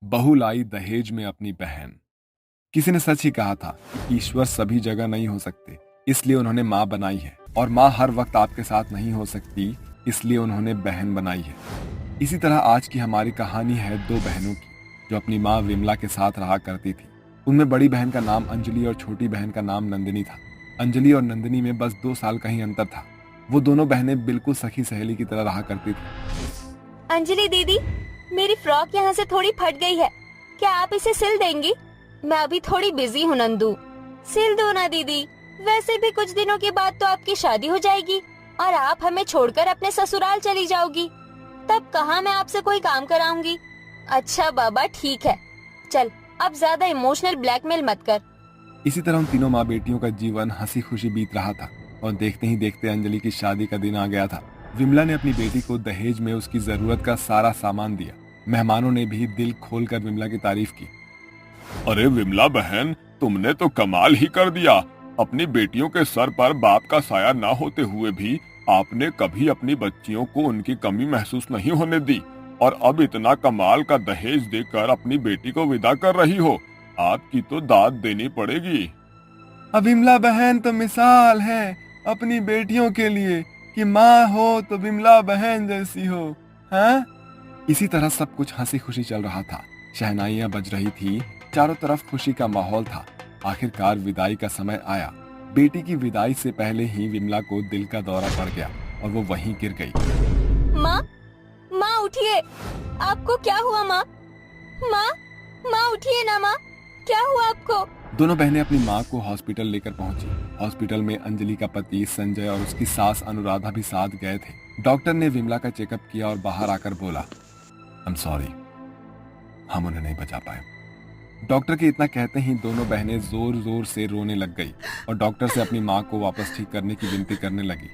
बहू लाई दहेज में अपनी बहन। किसी ने सच ही कहा था कि ईश्वर सभी जगह नहीं हो सकते, इसलिए उन्होंने माँ बनाई है, और माँ हर वक्त आपके साथ नहीं हो सकती, इसलिए उन्होंने बहन बनाई है। इसी तरह आज की हमारी कहानी है दो बहनों की, जो अपनी माँ विमला के साथ रहा करती थी। उनमें बड़ी बहन का नाम अंजलि और छोटी बहन का नाम नंदिनी था। अंजलि और नंदिनी में बस 2 साल का ही अंतर था। वो दोनों बहनें बिल्कुल सखी सहेली की तरह रहा करती थी। अंजलि दीदी, मेरी फ्रॉक यहाँ से थोड़ी फट गई है, क्या आप इसे सिल देंगी? मैं अभी थोड़ी बिजी हूँ नंदू। सिल दो ना दीदी, वैसे भी कुछ दिनों के बाद तो आपकी शादी हो जाएगी और आप हमें छोड़कर अपने ससुराल चली जाओगी। तब कहाँ मैं आपसे कोई काम कराऊंगी। अच्छा बाबा ठीक है, चल अब ज्यादा इमोशनल ब्लैकमेल मत कर। इसी तरह उन तीनों माँ बेटियों का जीवन हंसी खुशी बीत रहा था, और देखते ही देखते अंजलि की शादी का दिन आ गया था। विमला ने अपनी बेटी को दहेज में उसकी जरूरत का सारा सामान दिया। मेहमानों ने भी दिल खोलकर विमला की तारीफ की। अरे विमला बहन, तुमने तो कमाल ही कर दिया। अपनी बेटियों के सर पर बाप का साया ना होते हुए भी आपने कभी अपनी बच्चियों को उनकी कमी महसूस नहीं होने दी, और अब इतना कमाल का दहेज देकर अपनी बेटी को विदा कर रही हो। आपकी तो दाद देनी पड़ेगी। अब विमला बहन तो मिसाल है अपनी बेटियों के लिए कि माँ हो तो विमला बहन जैसी हो। हाँ, इसी तरह सब कुछ हंसी खुशी चल रहा था। शहनाइयां बज रही थी, चारों तरफ खुशी का माहौल था। आखिरकार विदाई का समय आया। बेटी की विदाई से पहले ही विमला को दिल का दौरा पड़ गया और वो वहीं गिर गई। माँ, माँ उठिए, आपको क्या हुआ माँ? माँ, माँ उठिए ना माँ, क्या हुआ आपको? दोनों बहनें अपनी माँ को हॉस्पिटल लेकर पहुंची। हॉस्पिटल में अंजलि का पति संजय और उसकी सास अनुराधा भी साथ गए थे। डॉक्टर ने विमला का चेकअप किया और बाहर आकर बोला, आई एम सॉरी, हम उन्हें नहीं बचा पाए। डॉक्टर के इतना कहते ही दोनों बहनें जोर जोर से रोने लग गई और डॉक्टर से अपनी माँ को वापस ठीक करने की विनती करने लगी।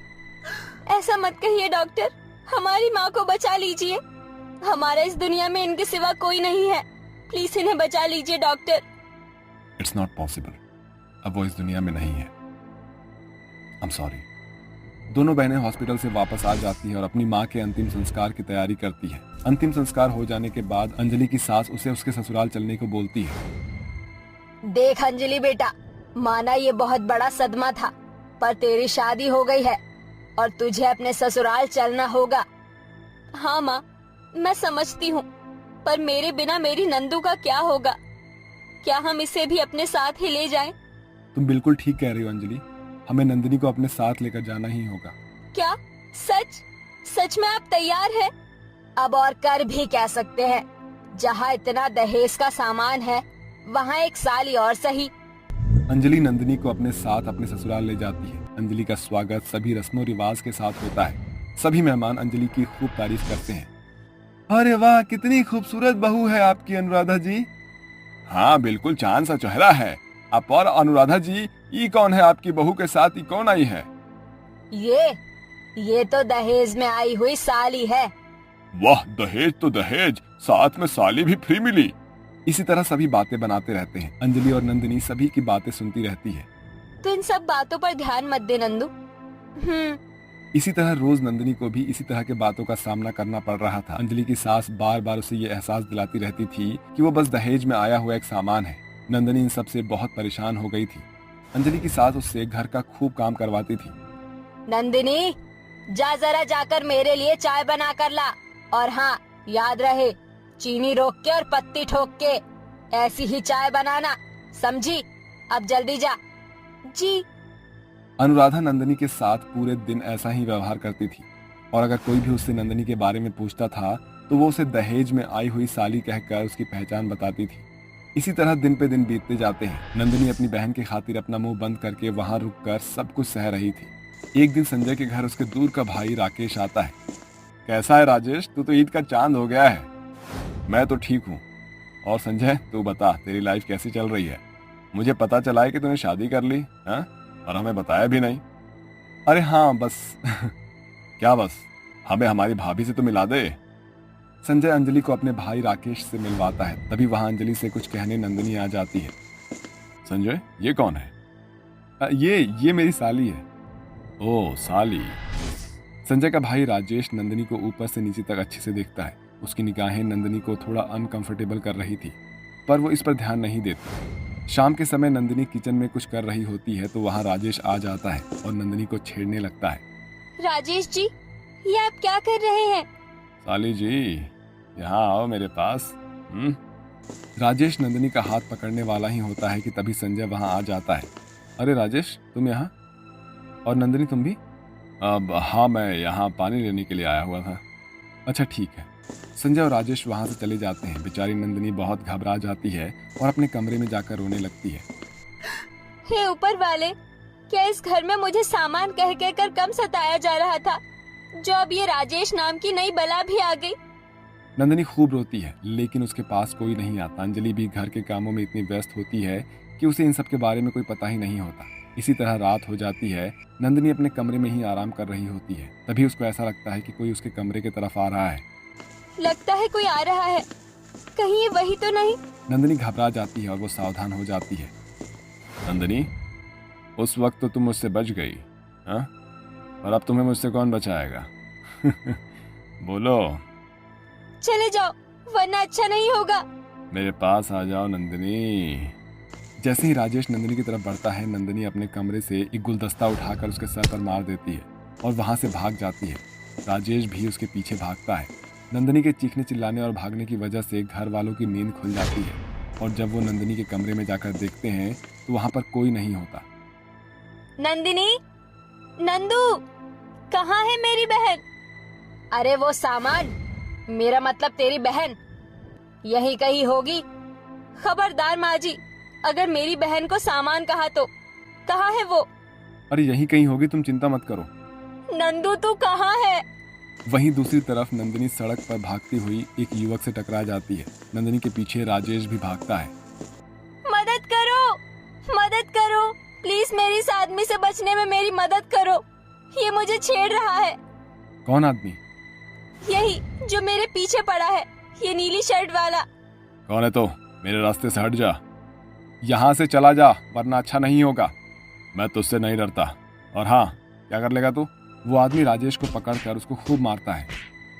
ऐसा मत कहिए डॉक्टर, हमारी माँ को बचा लीजिए। हमारा इस दुनिया में इनके सिवा कोई नहीं है, प्लीज इन्हें बचा लीजिए डॉक्टर। इट्स नॉट पॉसिबल, अब वो इस दुनिया में नहीं है। I am sorry. दोनों बहनें हॉस्पिटल से वापस आ जाती है और अपनी माँ के अंतिम संस्कार की तैयारी करती है। अंतिम संस्कार हो जाने के बाद अंजलि की सास उसे उसके ससुराल चलने को बोलती है। देख अंजलि बेटा, माना ये बहुत बड़ा सदमा था, पर तेरी शादी हो गई है और तुझे अपने ससुराल चलना होगा। हाँ माँ, मैं समझती हूँ, पर मेरे बिना मेरी नंदू का क्या होगा? क्या हम इसे भी अपने साथ ही ले जाएं? तुम बिल्कुल ठीक कह रही हो अंजलि, हमें नंदिनी को अपने साथ लेकर जाना ही होगा। क्या सच? सच में आप तैयार हैं? अब और कर भी कह सकते हैं, जहाँ इतना दहेज का सामान है वहाँ एक साली और सही। अंजलि नंदिनी को अपने साथ अपने ससुराल ले जाती है। अंजलि का स्वागत सभी रस्मों रिवाज के साथ होता है। सभी मेहमान अंजलि की खूब तारीफ करते हैं। अरे वाह, कितनी खूबसूरत बहू है आपकी अनुराधा जी। हाँ बिल्कुल चांद सा चेहरा है। आप और अनुराधा जी, ये कौन है आपकी बहू के साथ? ये कौन आई है? ये तो दहेज में आई हुई साली है। वाह, दहेज तो दहेज, साथ में साली भी फ्री मिली। इसी तरह सभी बातें बनाते रहते हैं। अंजलि और नंदिनी सभी की बातें सुनती रहती है। तो इन सब बातों पर ध्यान मत दे नंदू। इसी तरह रोज नंदिनी को भी इसी तरह के बातों का सामना करना पड़ रहा था। अंजलि की सास बार बार उसे ये एहसास दिलाती रहती थी कि वो बस दहेज में आया हुआ एक सामान है। नंदिनी इन सब से बहुत परेशान हो गई थी। अंजलि की सास उससे घर का खूब काम करवाती थी। नंदिनी, जा जरा जाकर मेरे लिए चाय बना कर ला, और हाँ याद रहे, चीनी रोक के और पत्ती ठोक के ऐसी ही चाय बनाना, समझी? अब जल्दी जा। जी। अनुराधा नंदिनी के साथ पूरे दिन ऐसा ही व्यवहार करती थी, और अगर कोई भी उससे नंदिनी के बारे में पूछता था तो वो उसे दहेज में आई हुई साली कहकर उसकी पहचान बताती थी। इसी तरह दिन पे दिन बीतते जाते हैं। नंदिनी अपनी बहन की खातिर अपना मुंह बंद करके वहां रुककर सब कुछ सह रही थी। एक दिन संजय के घर उसके दूर का भाई राकेश आता है। कैसा है राजेश, तू तो ईद का चांद हो गया है। मैं तो ठीक हूँ। और संजय, तू बता, तेरी लाइफ कैसी चल रही है? मुझे पता चला है कि तूने शादी कर ली, हाँ? और हमें बताया भी नहीं। अरे हाँ, बस क्या बस, हमें हमारी भाभी से तो मिला दे। संजय अंजलि को अपने भाई राकेश से मिलवाता है। तभी वहां अंजलि से कुछ कहने नंदिनी आ जाती है। संजय, ये कौन है? ये मेरी साली है। ओ साली। संजय का भाई राजेश नंदिनी को ऊपर से नीचे तक अच्छे से देखता है। उसकी निगाहें नंदिनी को थोड़ा अनकंफर्टेबल कर रही थी, पर वो इस पर ध्यान नहीं देती। शाम के समय नंदिनी किचन में कुछ कर रही होती है तो वहाँ राजेश आ जाता है और नंदिनी को छेड़ने लगता है। राजेश जी, ये आप क्या कर रहे हैं? साली जी, यहाँ आओ मेरे पास। राजेश नंदिनी का हाथ पकड़ने वाला ही होता है कि तभी संजय वहाँ आ जाता है। अरे राजेश, तुम यहाँ? और नंदिनी तुम भी? अब हाँ, मैं यहाँ पानी लेने के लिए आया हुआ था। अच्छा ठीक है। संजय और राजेश वहाँ से चले जाते हैं। बेचारी नंदिनी बहुत घबरा जाती है और अपने कमरे में जाकर रोने लगती है। हे ऊपर वाले, क्या इस घर में मुझे सामान कह कह कर कम सताया जा रहा था, जो अब ये राजेश नाम की नई बला भी आ गई। नंदिनी खूब रोती है, लेकिन उसके पास कोई नहीं आता। अंजलि भी घर के कामों में इतनी व्यस्त होती है कि उसे इन सब के बारे में कोई पता ही नहीं होता। इसी तरह रात हो जाती है। नंदिनी अपने कमरे में ही आराम कर रही होती है। तभी उसको ऐसा लगता है कि कोई उसके कमरे की तरफ आ रहा है। लगता है कोई आ रहा है, कहीं ये वही तो नहीं? नंदिनी घबरा जाती है और वो सावधान हो जाती है। नंदिनी, उस वक्त तो तुम मुझसे बच गई, हाँ? और अब तुम्हें मुझसे कौन बचाएगा? बोलो। चले जाओ, वरना अच्छा नहीं होगा। मेरे पास आ जाओ नंदिनी। जैसे ही राजेश नंदिनी की तरफ बढ़ता है, नंदिनी अपने कमरे से एक गुलदस्ता उठाकर उसके सर पर मार देती है और वहां से भाग जाती है। राजेश भी उसके पीछे भागता है। नंदिनी के चीखने चिल्लाने और भागने की वजह से घर वालों की नींद खुल जाती है और जब वो नंदिनी के कमरे में जाकर देखते हैं तो वहां पर कोई नहीं होता। नंदिनी, नंदू, कहाँ है मेरी बहन? अरे वो सामान, मेरा मतलब तेरी बहन, यही कहीं होगी। खबरदार माँ जी, अगर मेरी बहन को सामान कहा तो कहाँ है वो? अरे यही कहीं होगी, तुम चिंता मत करो। नंदू तू कहाँ है? वहीं दूसरी तरफ नंदिनी सड़क पर भागती हुई एक युवक से टकरा जाती है। नंदिनी के पीछे राजेश भी भागता है। मदद करो, मदद करो, प्लीज मेरी इस आदमी से बचने में मेरी मदद करो, ये मुझे छेड़ रहा है। कौन आदमी? यही जो मेरे पीछे पड़ा है, ये नीली शर्ट वाला। कौन है तो? मेरे रास्ते से हट जा, यहाँ से चला जा, वरना अच्छा नहीं होगा। मैं तुझसे नहीं डरता। और हाँ, क्या कर लेगा तू? वो आदमी राजेश को पकड़कर उसको खूब मारता है।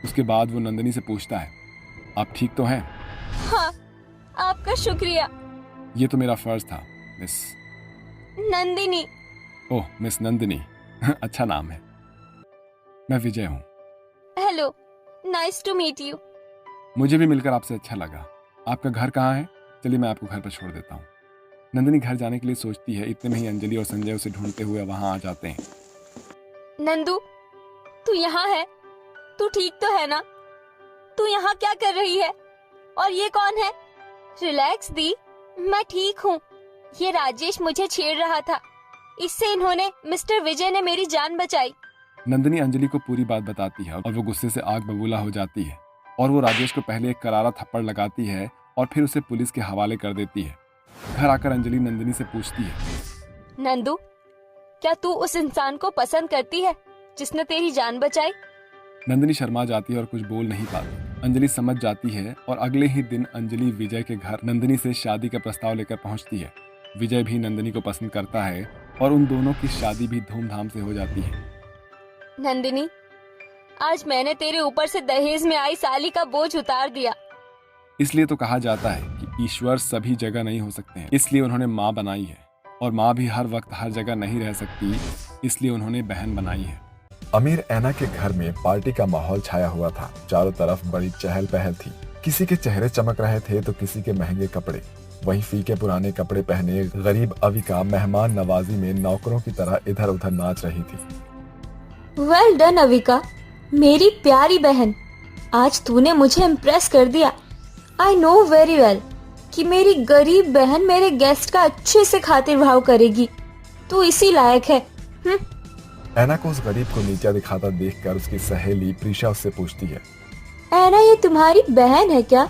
उसके बाद वो नंदिनी से पूछता है, आप ठीक तो हैं? हाँ, आपका शुक्रिया। ये तो मेरा फर्ज था, miss Nandini. Oh, miss Nandini. अच्छा नाम है। मैं विजय हूँ। Hello, nice to meet you. मुझे भी मिलकर आपसे अच्छा लगा। आपका घर कहाँ है? चलिए मैं आपको घर पर छोड़ देता हूँ। नंदिनी घर जाने के लिए सोचती है। इतने में ही अंजलि और संजय उसे ढूंढते हुए वहां आ जाते हैं। नंदू, तू यहाँ है? तू ठीक तो है ना? तू यहाँ क्या कर रही है? और ये कौन है? रिलैक्स दी, मैं ठीक हूँ। ये राजेश मुझे छेड़ रहा था, इससे इन्होंने मिस्टर विजय ने मेरी जान बचाई। नंदिनी अंजलि को पूरी बात बताती है और वो गुस्से से आग बबूला हो जाती है और वो राजेश को पहले एक करारा थप्पड़ लगाती है और फिर उसे पुलिस के हवाले कर देती है। घर आकर अंजलि नंदिनी से पूछती है, नंदू, क्या तू उस इंसान को पसंद करती है जिसने तेरी जान बचाई? नंदिनी शर्मा जाती है और कुछ बोल नहीं पाती। अंजलि समझ जाती है और अगले ही दिन अंजलि विजय के घर नंदिनी से शादी का प्रस्ताव लेकर पहुंचती है। विजय भी नंदिनी को पसंद करता है और उन दोनों की शादी भी धूमधाम से हो जाती है। नंदिनी, आज मैंने तेरे ऊपर से दहेज में आई साली का बोझ उतार दिया। इसलिए तो कहा जाता है कि ईश्वर सभी जगह नहीं हो सकते हैं, इसलिए उन्होंने माँ बनाई है। और माँ भी हर वक्त हर जगह नहीं रह सकती, इसलिए उन्होंने बहन बनाई है। अमीर ऐना के घर में पार्टी का माहौल छाया हुआ था। चारों तरफ बड़ी चहल पहल थी। किसी के चेहरे चमक रहे थे तो किसी के महंगे कपड़े। वहीं फीके पुराने कपड़े पहने गरीब अविका मेहमान नवाजी में नौकरों की तरह इधर उधर नाच रही थी। वेल डन अविका, मेरी प्यारी बहन, आज तूने मुझे इम्प्रेस कर दिया। आई नो वेरी वेल कि मेरी गरीब बहन मेरे गेस्ट का अच्छे से खातिर भाव करेगी। तू इसी लायक है। ऐना को उस गरीब को नीचा दिखाता देखकर उसकी सहेली प्रीशा उससे पूछती है, ऐना ये तुम्हारी बहन है क्या?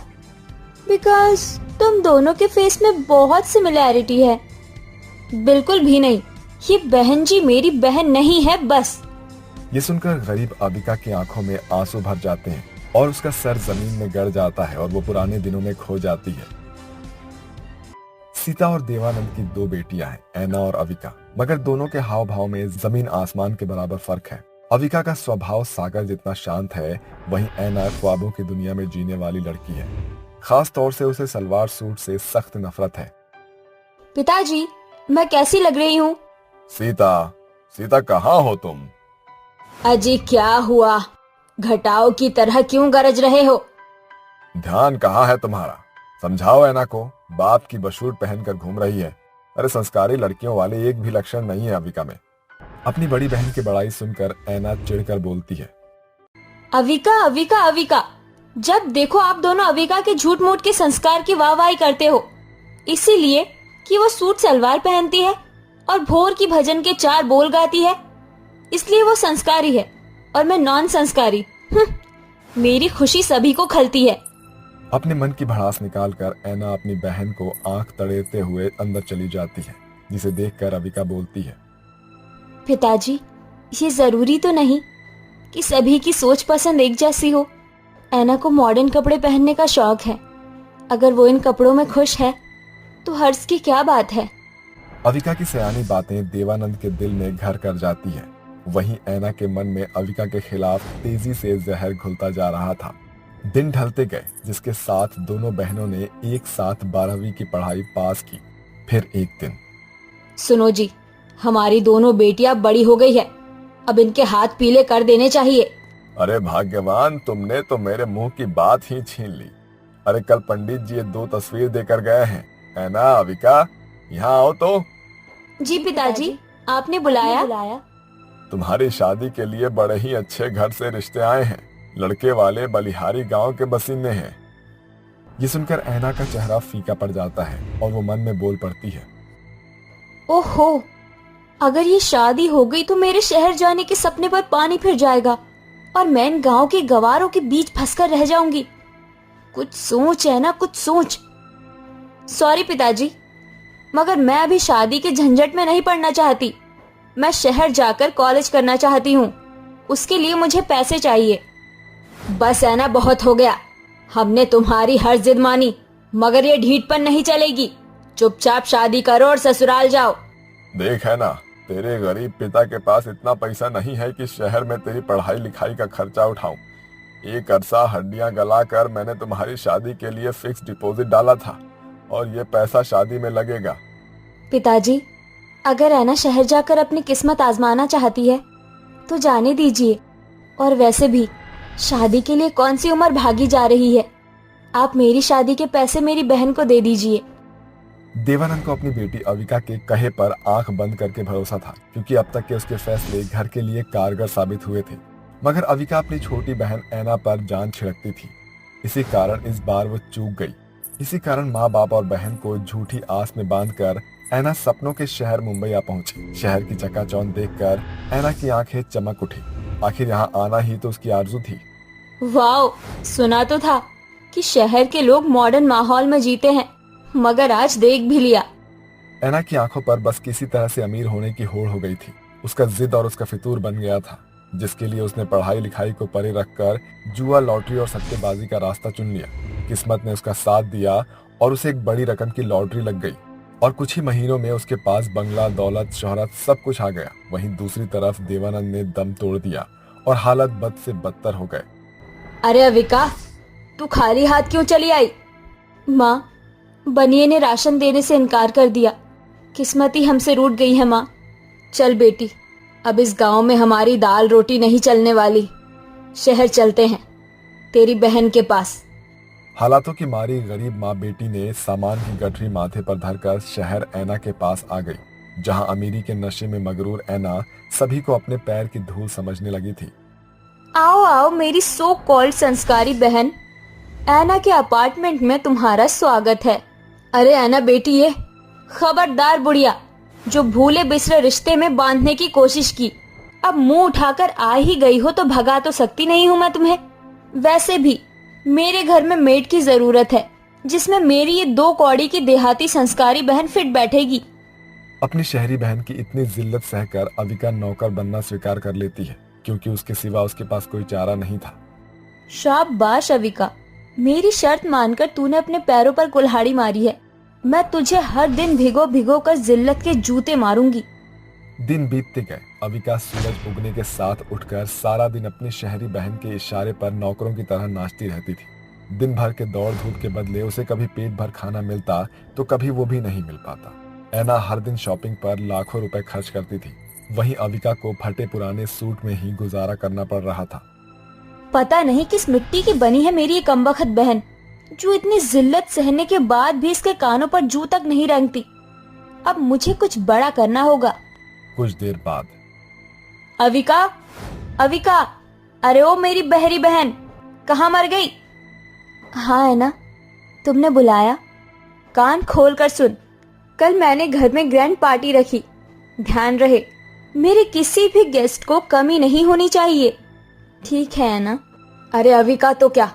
बिकॉज तुम दोनों के फेस में बहुत सिमिलैरिटी है। बिल्कुल भी नहीं, ये बहन जी मेरी बहन नहीं है बस। ये सुनकर गरीब अबिका की आंखों में आंसू भर जाते हैं और उसका सर जमीन में गड़ जाता है और वो पुराने दिनों में खो जाती है। सीता और देवानंद की दो बेटियां हैं, ऐना और अविका, मगर दोनों के हाव भाव में जमीन आसमान के बराबर फर्क है। अविका का स्वभाव सागर जितना शांत है, वहीं ऐना ख्वाबों की दुनिया में जीने वाली लड़की है। खास तौर से उसे सलवार सूट से सख्त नफरत है। पिताजी, मैं कैसी लग रही हूँ? सीता, सीता कहाँ हो तुम? अजी क्या हुआ? घटाओ की तरह क्यों गरज रहे हो? ध्यान कहाँ है तुम्हारा? समझाओ ऐना को, बाप की बशूट पहनकर घूम रही है। अरे संस्कारी लड़कियों वाले एक भी लक्षण नहीं है अविका में। अपनी बड़ी बहन की बड़ाई सुनकर ऐना चिढ़कर बोलती है। अविका अविका अविका, जब देखो आप दोनों अविका के झूठ मूठ के संस्कार की वाहवाही करते हो, इसीलिए कि वो सूट सलवार पहनती है और भोर की भजन के 4 बोल गाती है, इसलिए वो संस्कारी है और मैं नॉन संस्कारी। मेरी खुशी सभी को खलती है। अपने मन की भड़ास निकालकर ऐना अपनी बहन को आंख तड़ेते हुए अंदर चली जाती है, जिसे देखकर अविका बोलती है। पिताजी, ये जरूरी तो नहीं कि सभी की सोच पसंद एक जैसी हो। ऐना को मॉडर्न कपड़े पहनने का शौक है। अगर वो इन कपड़ों में खुश है तो हर्ष की क्या बात है। अविका की सयानी बातें देवानंद के दिल में घर कर जाती है। वहीं ऐना के मन में अविका के खिलाफ तेजी से जहर घुलता जा रहा था। दिन ढलते गए, जिसके साथ दोनों बहनों ने एक साथ 12वीं की पढ़ाई पास की। फिर एक दिन, सुनो जी, हमारी दोनों बेटियां बड़ी हो गई है, अब इनके हाथ पीले कर देने चाहिए। अरे भाग्यवान, तुमने तो मेरे मुंह की बात ही छीन ली। अरे कल पंडित जी 2 तस्वीर देकर गए हैं। ऐना, अविका, यहाँ आओ तो। जी पिताजी, आपने बुलाया? तुम्हारी शादी के लिए बड़े ही अच्छे घर से रिश्ते आए हैं। लड़के वाले बलिहारी गांव के बसिंदे हैं। ये सुनकर ऐना का चेहरा फीका पड़ जाता है और वो मन में बोल पड़ती है। ओहो, अगर ये शादी हो गई तो मेरे शहर जाने के सपने पर पानी फिर जाएगा और मैं इन गांव के गवारों के बीच फंसकर रह जाऊंगी। कुछ सोच है ना, कुछ सोच। सॉरी पिताजी, मगर मैं अभी शादी के झंझट में नहीं पड़ना चाहती। मैं शहर जाकर कॉलेज करना चाहती हूँ। उसके लिए मुझे पैसे चाहिए। बस है ना, बहुत हो गया। हमने तुम्हारी हर जिद मानी, मगर ये ढीठपन नहीं चलेगी। चुपचाप शादी करो और ससुराल जाओ। देख है ना, तेरे गरीब पिता के पास इतना पैसा नहीं है कि शहर में तेरी पढ़ाई लिखाई का खर्चा उठाऊं। एक अरसा हड्डियां गलाकर मैंने तुम्हारी शादी के लिए फिक्स डिपॉजिट डाला था और ये पैसा शादी में लगेगा। पिताजी, अगर ऐना शहर जाकर अपनी किस्मत आजमाना चाहती है तो जाने दीजिए। और वैसे भी शादी के लिए कौन सी उम्र भागी जा रही है। आप मेरी शादी के पैसे मेरी बहन को दे दीजिए। देवानंद को अपनी बेटी अविका के कहे पर आंख बंद करके भरोसा था, क्योंकि अब तक के उसके फैसले घर के लिए कारगर साबित हुए थे। मगर अविका अपनी छोटी बहन ऐना पर जान छिड़कती थी। इसी कारण इस बार वो चूक गई। इसी कारण माँ बाप और बहन को झूठी आस में बांधकर ऐना सपनों के शहर मुंबई आ पहुंची। शहर की चकाचौंध देखकर ऐना की आंखें चमक उठी। आखिर यहाँ आना ही तो उसकी आरज़ू थी। वाओ, सुना तो था कि शहर के लोग मॉडर्न माहौल में जीते हैं, मगर आज देख भी लिया। ऐना की आंखों पर बस किसी तरह से अमीर होने की होड़ हो गई थी। उसका जिद और उसका फितूर बन गया था, जिसके लिए उसने पढ़ाई लिखाई को परे रखकर जुआ, लॉटरी और सट्टेबाजी का रास्ता चुन लिया। किस्मत ने उसका साथ दिया और उसे एक बड़ी रकम की लॉटरी लग गई और कुछ ही महीनों में उसके पास बंगला, दौलत, शोहरत सब कुछ आ गया। वहीं दूसरी तरफ देवानंद ने दम तोड़ दिया और हालत बद से बदतर हो गए। अरे अविका, तू खाली हाथ क्यों चली आई? माँ, बनिए ने राशन देने से इनकार कर दिया। किस्मत ही हमसे रूठ गई है माँ। चल बेटी, अब इस गांव में हमारी दाल रोटी नहीं चलने वाली। शहर चलते हैं, तेरी बहन के पास। हालातों की मारी गरीब माँ बेटी ने सामान की गठरी माथे पर धरकर शहर ऐना के पास आ गई, जहाँ अमीरी के नशे में मगरूर ऐना सभी को अपने पैर की धूल समझने लगी थी। आओ आओ मेरी सो कॉल्ड संस्कारी बहन, ऐना के अपार्टमेंट में तुम्हारा स्वागत है। अरे ऐना बेटी, ये खबरदार बुढ़िया, जो भूले बिसरे रिश्ते में बांधने की कोशिश की, अब मुंह उठाकर आ ही गई हो तो भगा तो सकती नहीं हूँ मैं तुम्हें। वैसे भी मेरे घर में मेड की जरूरत है, जिसमें मेरी ये 2 कौड़ी की देहाती संस्कारी बहन फिट बैठेगी। अपनी शहरी बहन की इतनी जिल्लत सहकर अविका नौकर बनना स्वीकार कर लेती है, क्योंकि उसके सिवा उसके पास कोई चारा नहीं था। शाबाश अविका, मेरी शर्त मानकर तूने अपने पैरों पर कुल्हाड़ी मारी है। मैं तुझे हर दिन भिगो भिगो कर जिल्लत के जूते मारूंगी। दिन बीतते गए। अविका सूरज उगने के साथ उठकर सारा दिन अपनी शहरी बहन के इशारे पर नौकरों की तरह नाचती रहती थी। दिन भर के दौड़ धूप के बदले उसे कभी पेट भर खाना मिलता तो कभी वो भी नहीं मिल पाता। ऐना हर दिन शॉपिंग पर लाखों रुपए खर्च करती थी, वहीं अविका को फटे पुराने सूट में ही गुजारा करना पड़ रहा था। पता नहीं किस मिट्टी की बनी है मेरी ये कमबख्त बहन, जो इतनी जिल्लत सहने के बाद भी इसके कानों पर जू तक नहीं रेंगती। अब मुझे कुछ बड़ा करना होगा। कुछ देर बाद अविका, अविका, अरे ओ मेरी बहरी बहन, कहाँ मर गई? हाँ है ना, तुमने बुलाया? कान खोल कर सुन, कल मैंने घर में ग्रैंड पार्टी रखी। ध्यान रहे मेरे किसी भी गेस्ट को कमी नहीं होनी चाहिए, ठीक है ना? अरे अविका तो क्या,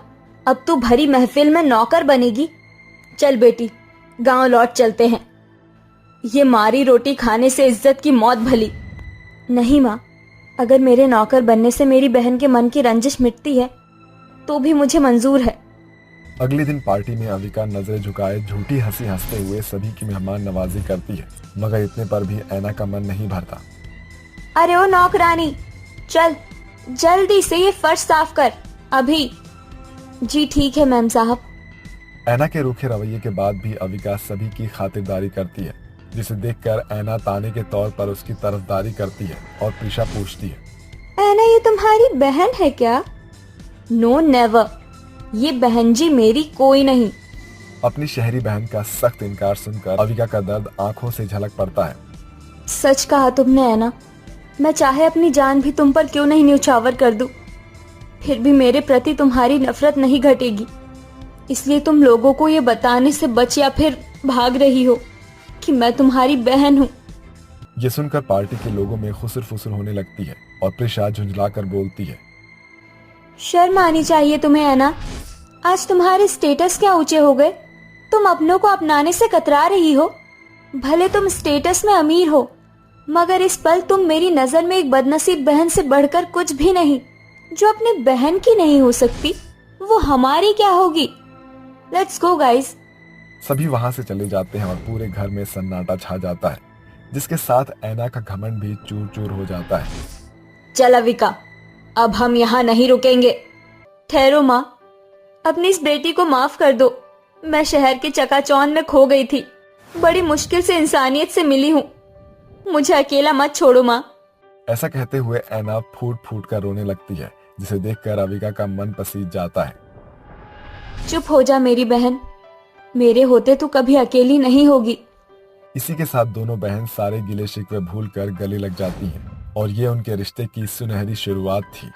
अब तू भरी महफिल में नौकर बनेगी? चल बेटी, गांव लौट चलते हैं। ये मारी रोटी खाने से इज्जत की मौत भली। नहीं माँ, अगर मेरे नौकर बनने से मेरी बहन के मन की रंजिश मिटती है तो भी मुझे मंजूर है। अगले दिन पार्टी में अविका नजरें झुकाए झूठी हंसी हंसते हुए सभी की मेहमान नवाजी करती है, मगर इतने पर भी ऐना का मन नहीं भरता। अरे ओ नौकरानी, चल जल्दी से ये फर्श साफ कर अभी। जी ठीक है मैम साहब। ऐना के रूखे रवैये के बाद भी अविका सभी की खातिरदारी करती है, जिसे देखकर ऐना ताने के तौर पर उसकी तरफदारी करती है और प्रीशा पूछती है, ऐना ये तुम्हारी बहन है क्या? नो नेवर, ये बहन जी मेरी कोई नहीं। अपनी शहरी बहन का सख्त इनकार सुनकर अविका का दर्द आंखों से झलक पड़ता है। सच कहा तुमने ऐना, मैं चाहे अपनी जान भी तुम पर क्यों नहीं न्यौछावर कर दूं, फिर भी मेरे प्रति तुम्हारी नफरत नहीं घटेगी। इसलिए तुम लोगों को ये बताने से बच या फिर भाग रही हो कि मैं तुम्हारी बहन हूँ। ये सुनकर पार्टी के लोगों में खुसर फुसर होने लगती है और प्रीशा झुंझलाकर बोलती है, शर्म आनी चाहिए तुम्हें ऐना, आज तुम्हारे स्टेटस क्या ऊंचे हो गए? तुम अपनों को अपनाने से कतरा रही हो। भले तुम स्टेटस में अमीर हो, मगर इस पल तुम मेरी नजर में एक बदनसीब बहन से बढ़कर कुछ भी नहीं। जो अपनी बहन की नहीं हो सकती वो हमारी क्या होगी? Let's go guys. सभी वहां से चले जाते हैं और पूरे घर में सन्नाटा छा जाता है, जिसके साथ ऐना का घमंड भी चूर चूर हो जाता है। चल अविका, अब हम यहाँ नहीं रुकेंगे। ठहरो माँ, अपनी इस बेटी को माफ कर दो। मैं शहर के चकाचौंध में खो गई थी, बड़ी मुश्किल से इंसानियत से मिली हूँ। मुझे अकेला मत छोड़ो माँ। ऐसा कहते हुए ऐना फूट फूट कर रोने लगती है, जिसे देखकर अविका का मन पसीज जाता है। चुप हो जा मेरी बहन, मेरे होते तू कभी अकेली नहीं होगी। इसी के साथ दोनों बहन सारे गिले शिकवे भूलकर गले लग जाती हैं और ये उनके रिश्ते की सुनहरी शुरुआत थी।